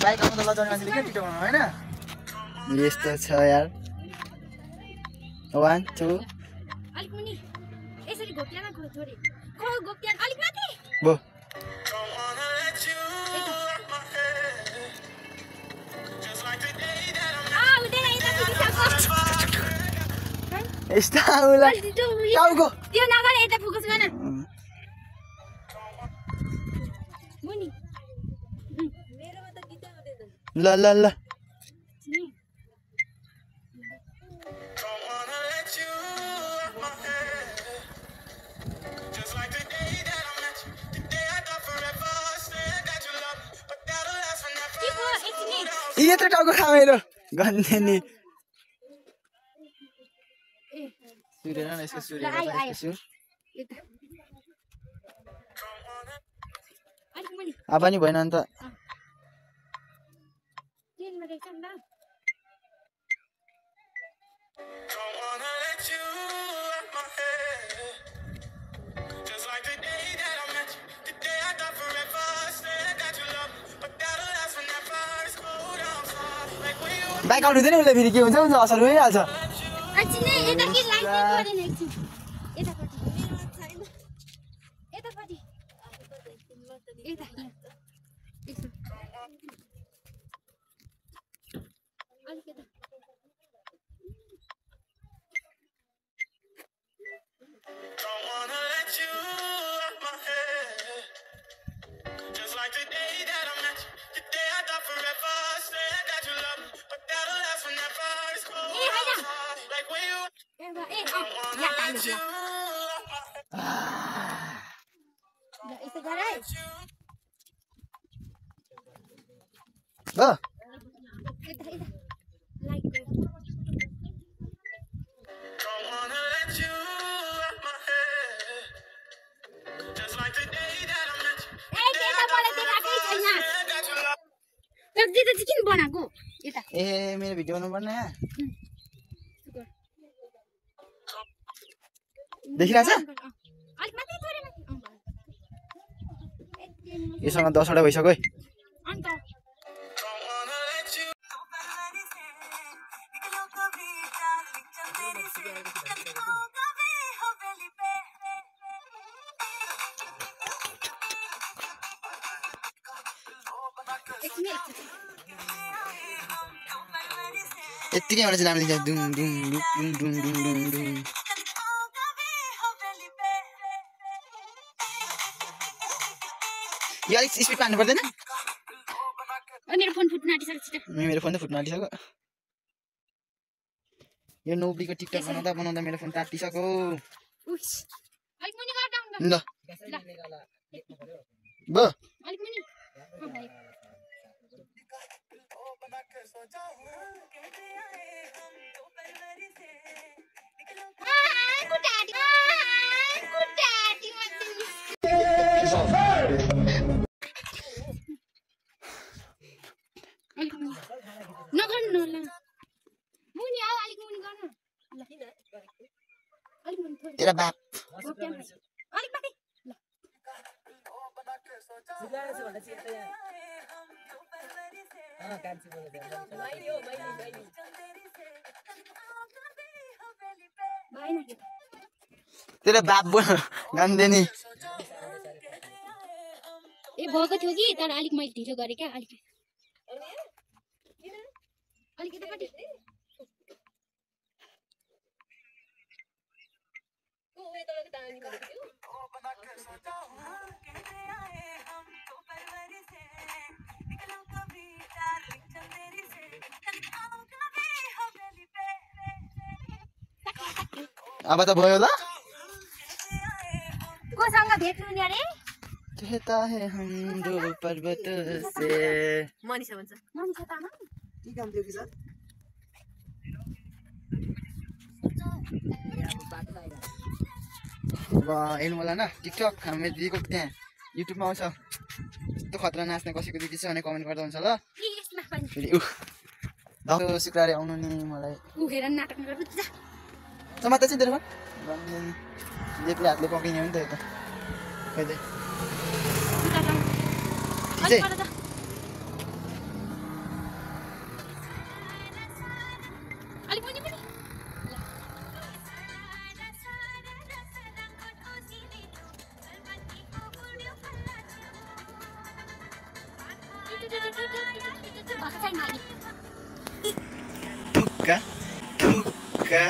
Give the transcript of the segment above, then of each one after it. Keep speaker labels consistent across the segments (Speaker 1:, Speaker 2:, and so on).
Speaker 1: Bike आउँदा लजाउने मान्छेले के टिकटक बनाउनु हैन यस्तो छ यार 1 2
Speaker 2: अलिक मुनि यसरी घोप्ट्यामा खो छोरी खो घोप्ट्या अलिक माथि
Speaker 1: बो Estaula. Tahu
Speaker 2: Dia nak kan kita fokus mana? Muni.
Speaker 1: La la la. Iya tu tahu kamera. Gande ni. Sudah na इसको सूर्य का इसको apa ni भएन अन्त बाइक आउनु दिने उसले फेरि के हुन्छ हुन्छ असर भइहाल्छ
Speaker 2: Actually, এটা কি লাইট করে নেছি এটা পটি এটা পটি এটা
Speaker 1: Bah. Eh, मेरो भिडियो बनाउनु पर्ने देखिरहेछ यसमा 10 वटा भइसक्यो है
Speaker 2: अन्त
Speaker 1: यतिकै एउटा चाहिँ नाम लेख्छ दुम दुम दुम दुम दुम दुम दुम यो अलिक स्पिड पार्नु पर्दैन
Speaker 2: मेरो फोन फुट्न आँटिसक्यो
Speaker 1: मेरो फोन त फुट्न आँटिसक्यो यो नोबीको टिकटक बनाउँदा मेरो फोन तातिसक्यो
Speaker 2: उस अलिक मुनि गर्दा
Speaker 1: ल ब
Speaker 2: अलिक मुनि नगर्नु ल मुनि आऊ अलिक मुनि गर्नु ल अलिक मुनि थोरै
Speaker 1: तेरा बाप
Speaker 2: अलिक माथि ल
Speaker 1: तेरा बाप गन्दे नि
Speaker 2: ए भएको थियो कि तर अलिक मैले ढिलो गरे क्या अलिक यतापट्टि
Speaker 1: अब त भयो ल
Speaker 2: कोसँग भेट हुने अरे
Speaker 1: कहता है हम दो पर्वत से
Speaker 2: मनिषा भन्छ मनिषा तामा
Speaker 1: के काम थियो कि सर वाह हेर्नु होला न टिकटक हामीले दिएको त्यहाँ युट्युबमा आउँछ यस्तो खतरा नाच्ने कसैको दिदी छ भने कमेन्ट गर्दा हुन्छ ल फेरि दक्ष शुक्रबारे आउनु नि मलाई
Speaker 2: हेर नाटक गर्नु जा
Speaker 1: समाते चाहिँ तेरो लेप्ले हातले पक्रिने हो नि त यो त खै
Speaker 2: अलिक मुनि पनि
Speaker 1: ठुक्का ठुक्का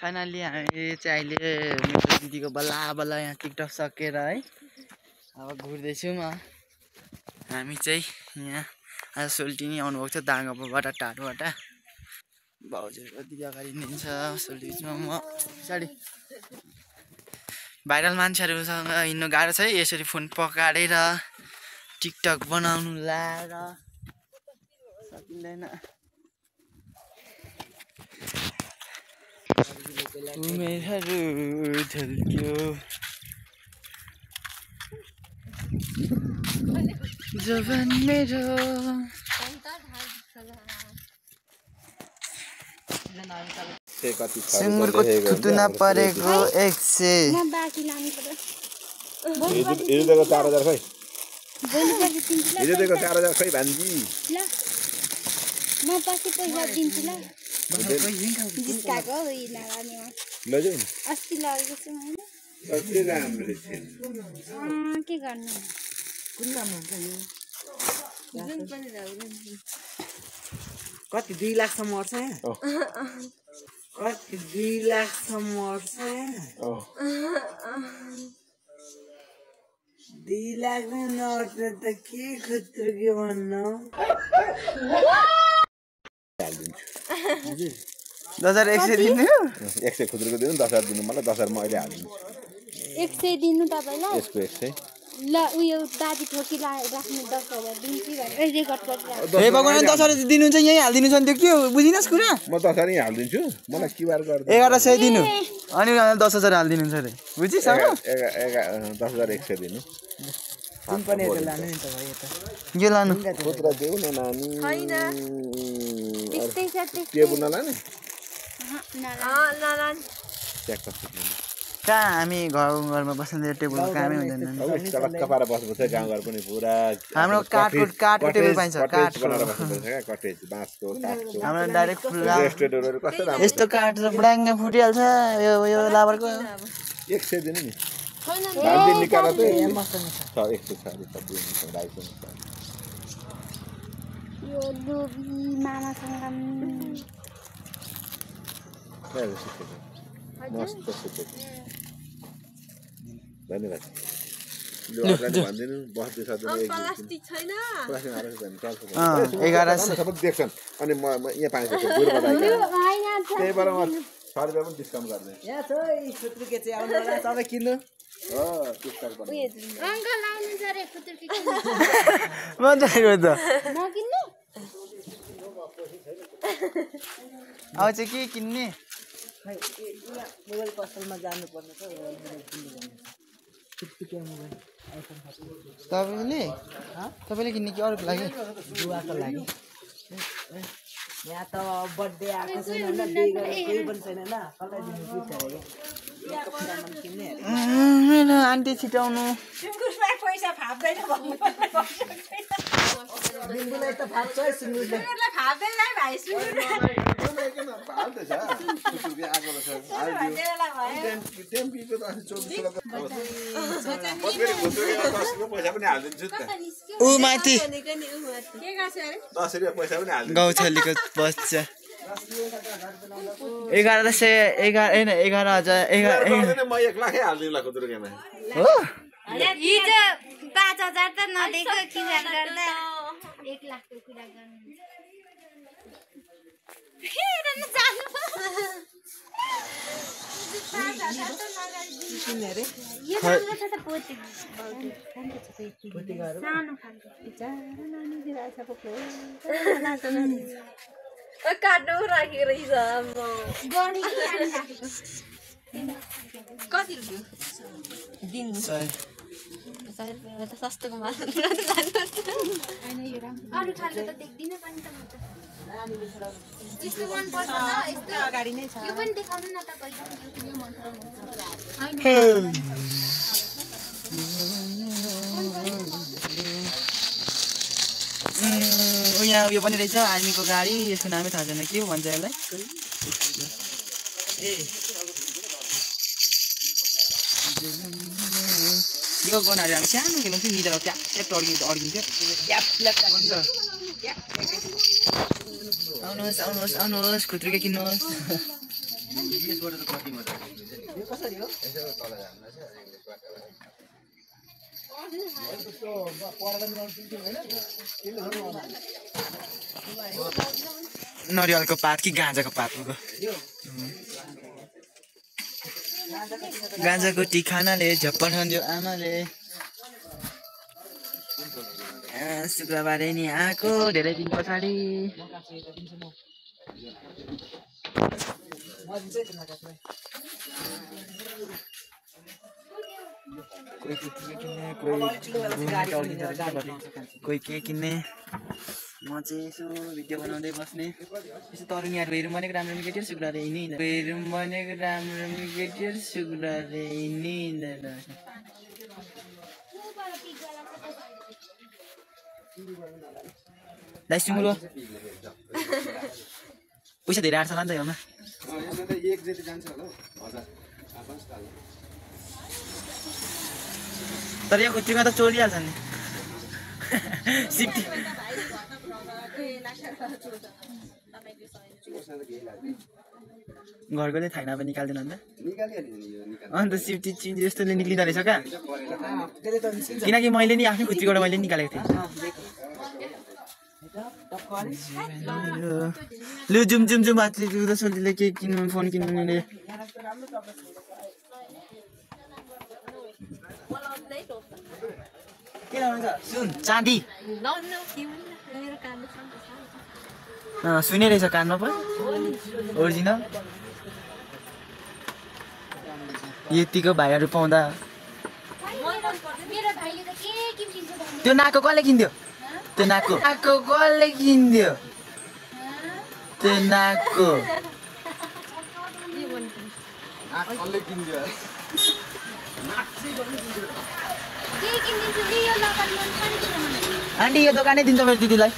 Speaker 1: फाइनली हामी चाहिँ अहिले मेरो दिदीको बल्ल बल्ल यहाँ टिकटक सकेर है अब घुर्दैछौँ हामी चाहिँ यहाँ आज सोल्टिनी आउनुभएको छ दाङबाट टाढोबाट भाउजूको दिदी अगाडि हिँड्छ सोल्टिनीमा म पछाडि भाइरल मान्छेहरूसँग हिँड्नु गाह्रो छ है यसरी फोन पकाडेर टिकटक बनाउनु लाएर सकिँदैन उमेरहरू झल्क्यो जवान मेरो सुँगुरको थुतुना परेको 100
Speaker 3: हिजो दिएको 4000 खै हिजो दिएको 4000 खै भान्जी
Speaker 2: ल म पछि पैसा दिन्छु ल जिस्काको लगानीमा
Speaker 3: लैजाऊ न
Speaker 2: अस्ति लगेको छु हैन
Speaker 3: कति राम्रो थियो
Speaker 2: के गर्नु
Speaker 4: कति 2 लाखसम्म मर्छ कति 2 लाखसम्म मर्छ 2 लाख नर्छ त के खत्र के भन्नु
Speaker 1: 10,100 दिनु
Speaker 3: 100 खुद्रुको दिनु 10,000 दिनु मलाई 10,000 म अहिले हाल्दिन्छु
Speaker 2: 100 दिनु तपाईलाई
Speaker 3: यसको 100
Speaker 2: ल उयो दादी ठोकी राख्नु 10,000 दिन्छु भनेर रेकर्ड गरिराख्नु
Speaker 1: हे भगवान 10,000 दिनुहुन्छ यही हाल्दिनु छ नि त्यो के हो बुझिनस् कुरा
Speaker 3: म 10,000 यही हाल्दिन्छु मलाई क्युआर गर्दा
Speaker 1: 1100 दिनु अनि 10,000 हाल्दिनुहुन्छ रे बुझिस अब
Speaker 3: 10,100 दिनु
Speaker 4: जुन पनि यता लानु नि त भाइ यता
Speaker 1: यो लानु
Speaker 3: खुद्रा देऊ न नानी
Speaker 2: हैन त्यस्तै छ त्यस्तै
Speaker 3: के बुन लाने
Speaker 2: नलान
Speaker 3: चेक कस्तो दिनु
Speaker 1: कहाँ हामी घरमा बस्ने टेबलको कामै हुँदैन नि
Speaker 3: अब चटक्क पारा बस्नुपर्छ गाउँघर पनि पुरा
Speaker 1: हाम्रो काठको टेबल पाइन्छ काठ
Speaker 3: बनाएर बस्नुपर्छ क्या कटेज बाँसको काठको
Speaker 1: हाम्रो डाइरेक्ट खुल्ला
Speaker 3: रेस्टुरेन्टहरू कस्तो राम्रो
Speaker 1: यस्तो काठ र बुडाङ्ग फुटिहाल्छ यो लाबरको
Speaker 3: 100 दिनु नि भान्जी निकालेर चाहिँ छ 100 छ 250
Speaker 2: यो लोभी मामासँग
Speaker 3: मस्त सुतेको धन्यवाद लु अगाडि भन्दिनु बस्दै छ प्लास्टिक छैन प्लास्टिक हालेर भन्छ चल्छ 1100 सबै देख्छन् अनि म यहाँ पाइन्छ गुरु बताइन्छ त्यही भएर म 100 रुपैयाँ पनि डिस्काउन्ट गर्दै
Speaker 4: यहाँ छ खुत्रुके चाहिँ आउनु होला सबै किन्नु
Speaker 3: हो टिकटक बनाउ
Speaker 2: अङ्कल आउनु छ रे खुतुर्की
Speaker 1: म चाहिएको त
Speaker 2: म किन्नु
Speaker 1: अब चाहिँ के किन्ने
Speaker 4: खै मोबाइल पसलमा जानु पर्ने छ खुत्रुके मोबाइल आइफोन
Speaker 1: तपाईले किन्ने कि अरूको लागि
Speaker 4: जुवाको लागि यहाँ त बर्थडे आएको छैन होइन बिहे गरेर केही पनि छैन होइन कसलाई दिनु गिफ्ट अरे यहाँको सामान किन्ने
Speaker 1: मेरो आन्टी छिटाउनु
Speaker 4: पैसा फाप्दैन बिन्दुलाई त फाप्छ है सुँगुरले फाप्दैन भाइ सुँगुरले
Speaker 3: हाल्दैछ सुकुरले आगो छ टेम्पीको त अनि 24 पैसा पनि हाल्दिन्छु त
Speaker 1: ऊ माथि
Speaker 2: के गर्छ अरे
Speaker 3: 10 रुपैयाँ पैसा पनि हाल्दिन्छु
Speaker 1: गौछलीको बच्चा 11,000
Speaker 3: म 1 लाखै हाल्दिनला खुद्रुकेमा
Speaker 1: हो
Speaker 2: हिजो 5,000 त नदेको किन गर्दा 1 लाखको कुरा गर्नु हेर्न जानु 5,000 त नगर्दिनु
Speaker 4: किन्ने अरे
Speaker 2: यो राम्रो छ त पोती
Speaker 4: पोती गरौँ
Speaker 2: सानो खालको बिचारा नानी दिइरहेछ पक्कै
Speaker 5: काट्नु राखेको रहेछ आम्मा
Speaker 2: गणी राखेको
Speaker 5: कति रुपियाँ दिनु सस्तोको माल
Speaker 2: हैन यो राम्रो अरु खालको त देख्दिन पनि त म त यस्तो मन पर्छ न यस्तो
Speaker 4: अगाडि नै छ
Speaker 2: यो पनि देखाउनु न त पहिला यो मन पर्छ हैन
Speaker 1: यहाँ उयो पनि रहेछ आर्मीको गाडी यसको नामै थाहा छैन के हो भन्छ यसलाई ए यो गनाहरू हामी सानो खेल्थ्यौँ निधार ट्याप ट्याप अड्किन्थ्यो आउनुहोस् खुत्रुके किन्नुहोस् नरिवलको पात कि गाँजाको पात गाँजाको टी खानाले झप्पा ठान्थ्यो आमाले शुक्रबारै नि आएको धेरै दिन पछाडि कोही के किन्ने म चाहिँ यसो भिडियो बनाउँदै बस्ने यसो तरुनीहरू हेरौँ भनेको राम्रो केटीहरू शुक्रबारे हिँडिँदैन हेरौँ भनेको राम्रो केटीहरू शुक्रबारे हिँडिँदैन दाइ सुँगुरो पैसा धेरै आँट्छ होला नि त यसमा तर यो खुट्टीमा त चोरिहाल्छ नि सिफ्टी घरकोले थाहा अब निकाल्दैन अन्त सिफ्टी चिज यस्तोले निक्लिँदो रहेछ क्या किनकि मैले नि आफ्नै खुट्टीबाट मैले निकालेको थिएँ लु जुम जुम जुम हातले सोल्टीले के किन्नु फोन किन्नु के लाउँछ सुन चाँदी सुने रहेछ कानमा पनि ओरिजिनल यतिको भाइहरू पाउँदा त्यो नाकको कसले किन्थ्यो त्यो नाकको कसले किन्थ्यो त्यो नाकको आन्टी यो दोकानै दिन्छ मेरो दिदीलाई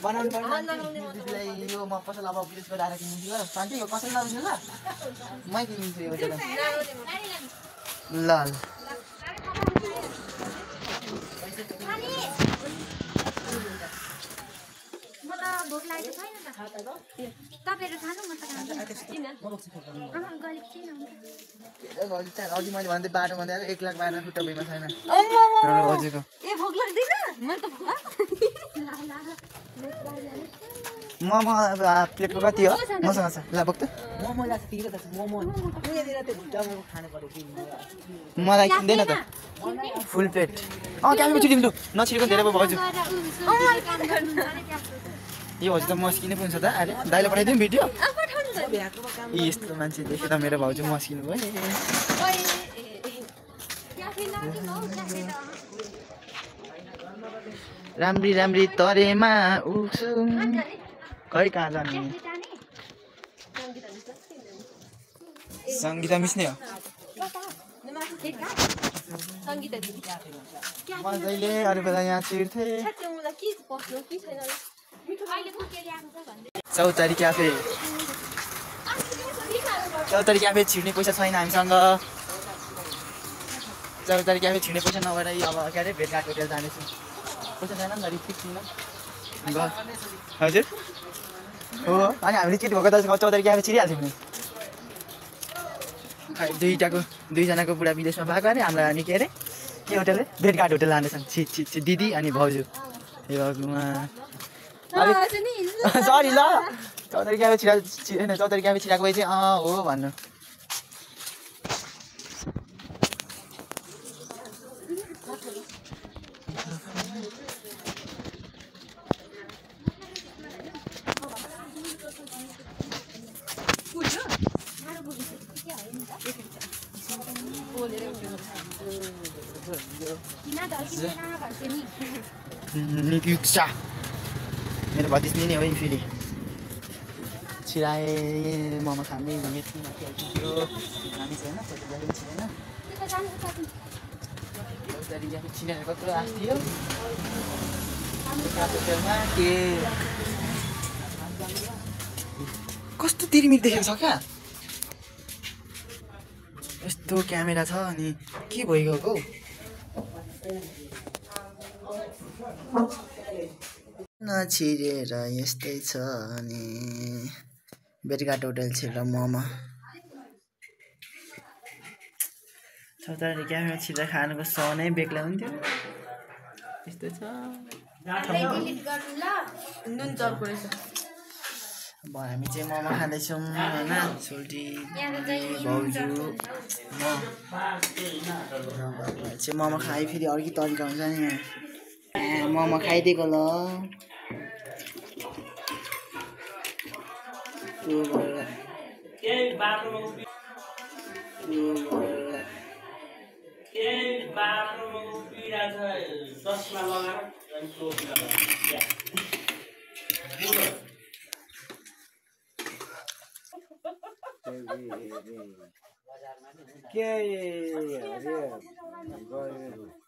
Speaker 1: बनाउनु दिदीलाई यो म पसल अब विदेश गएर आएर किनिदिन्छु आन्टी यो कसरी लाउँछु ल मै किनिदिन्छु यो ल
Speaker 2: भोक लागेको छैन त तपाईँहरू खानु म त
Speaker 1: अघि मैले भन्दै बाटो भन्दै 1 लाख 12 खुट्टा भइमा छैन हजुरको
Speaker 5: ए भोक लाग्दैन म त
Speaker 1: मोमो प्लेटको कति हो मसँग छ ल बोक त
Speaker 4: मोमो लाग्छ तिम्रो त मोमो यहाँनिर त्यो भुट्टा मोमो खानु पर्यो कि
Speaker 1: मलाई किन्दैन त फुल प्लेट क्यामेरा छिटिम लु नछिटेको धेरै भयो भाउजू यो हजुर त मस्किने पनि छ त अरे दाइले पठाइदिउँ भिडियो यस्तो मान्छे देखेँ त मेरो भाउजू मस्किनु भयो राम्री राम्री तरेमा उठ्छु खै कहाँ जाने सङ्गीता मिस नै हो मजाले अरू बेला यहाँ छिर्थे चौतारी क्याफे छिर्ने पैसा छैन हामीसँग चौतारी क्याफे छिर्ने पैसा नभएर अब के अरे भेटघाट होटेल जानेछु पैसा छैन नि रिपिक छैन हजुर हो अनि हामीले चिट भएको त चौतारी क्याफे छिरिहाल्छौँ नि दुईजनाको बुढा विदेशमा भएको अरे हामीलाई अनि के अरे के होटेल भेटघाट होटेल लाँदैछन् छि दिदी अनि भाउजू ए भगवान् सरी ल चौतारी क्याफे छिराएको भए चाहिँ हो भन्नु निकिक्सा मेरो भतिजनी नै हो फेरि छिराए मोमो खाने हामी छैन यसरी यहाँ छिनेर कत्रो आस्थ्यो होटेलमा के कस्तो तिरमिर देखेको छ क्या यस्तो क्यामेरा छ अनि के भइगएको नछिरेर यस्तै छ अनि बेटघाट होटल छिरेर मोमो छोटाले क्यामेरा छिरेर खानुको सनै बेग्ला हुन्थ्यो यस्तो छ
Speaker 5: नुन चर्को रहेछ
Speaker 1: अब हामी चाहिँ मोमो खाँदैछौँ होइन सोल्टी भाउजू म चाहिँ मोमो खाएँ फेरि अर्कै तरिका हुन्छ नि मोमो खाइदिएको ल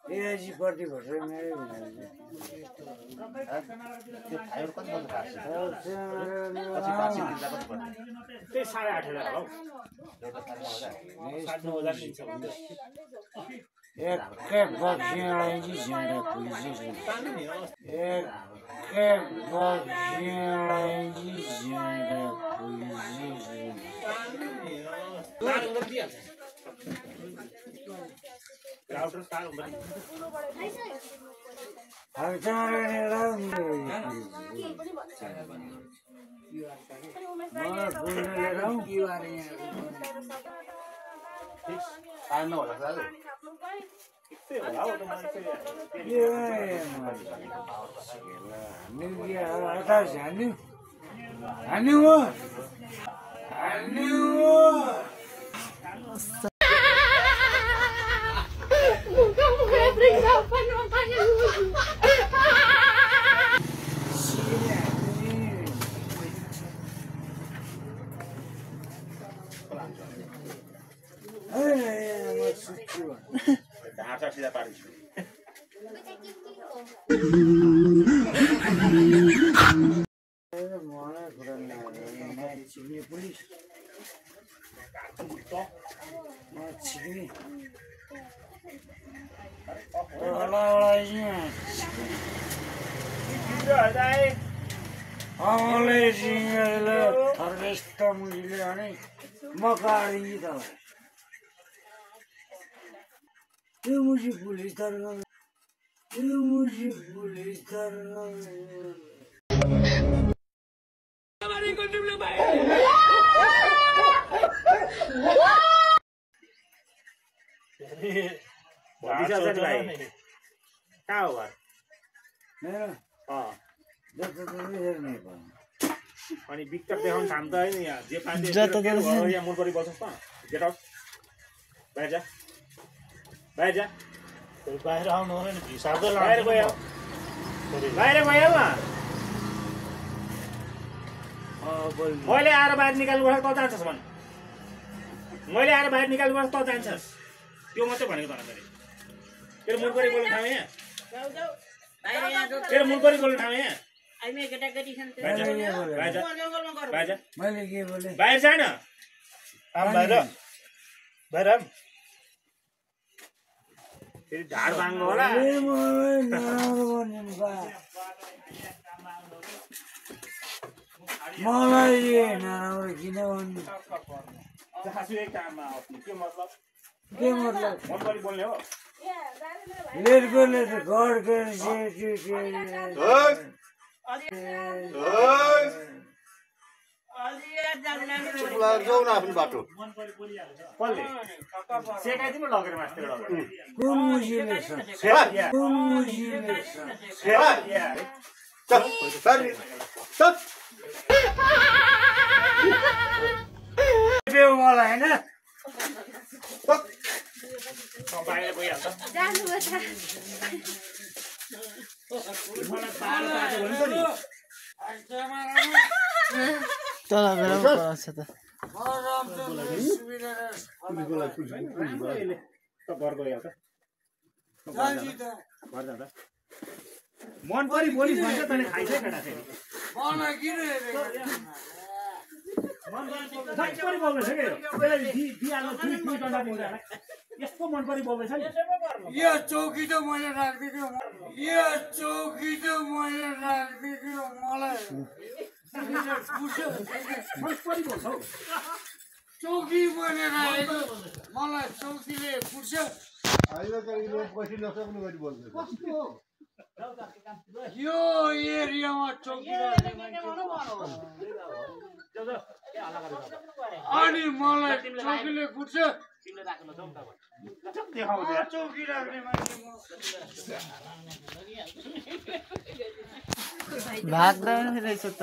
Speaker 4: एजीपट्टि भर्छ मेरो
Speaker 3: अनि बिक्टर देखाउन थाम त हैन यहाँ जे पाए यहाँ मुलपरी बस्छस् त गेट आउट बाहिर जा
Speaker 6: बाहिर आउनु हो नि हिसाब त
Speaker 3: बाहिर गयो न मैले आएर बाहिर निकाल्नु पर्छ त जान्छस् भन् मैले आएर बाहिर निकाल्नु पर्छ त जान्छस् त्यो मात्रै भनेको त मैले तेरो मुलपरी बोल्ने ठाउँ यहाँ तेरो मुलपरी बोल्ने ठाउँ यहाँ बाहिर जा न
Speaker 6: बाहिर
Speaker 3: फेरि ढाड भाङ्गो होला
Speaker 4: मलाई नराम्रो किन भन्नु
Speaker 3: एक काममा आउँछ के मतलब
Speaker 4: के मतलब
Speaker 3: मनपरी बोल्ने हो
Speaker 4: लेटकोले त घर
Speaker 3: जाऊ न आफ्नो बाटो कसले सेकाइदिनु लगेर मास्टर
Speaker 4: कुन मुसीले मलाई होइन
Speaker 3: बाहिर गइहाल्छ
Speaker 1: तल गएर कराउँछ त
Speaker 3: घर गइहाल्छ
Speaker 6: घर जाँदा मन परी बोलिस भन्छ तैँले खाइसै केटा फेरि मन परी बोल्दैछ क्या त्यसलाई दिइहाल्नु दुई डन्डा बोल्दा यस्तो मन परी बोल्दैछ नि
Speaker 7: यो चौकी त मैले राखिदिएको यो चौकी त मैले राखिदिएको मलाई
Speaker 6: मन परी बोल्छ हौ
Speaker 7: चौकी मैले राखेको मलाई चौकीले पुर्छ यो एरियामा चौकी अनि मलाई चौकीले पुर्छ चौकी राख्ने मान्छे
Speaker 1: भाग्दैन रहेछ त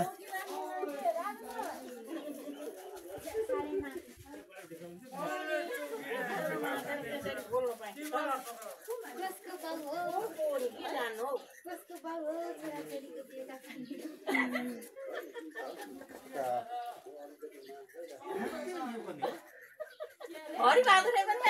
Speaker 2: कसको बाउ हो कसको बाउ हो छोराछोरीको बेटा खाने
Speaker 5: हरि बाबुले पनि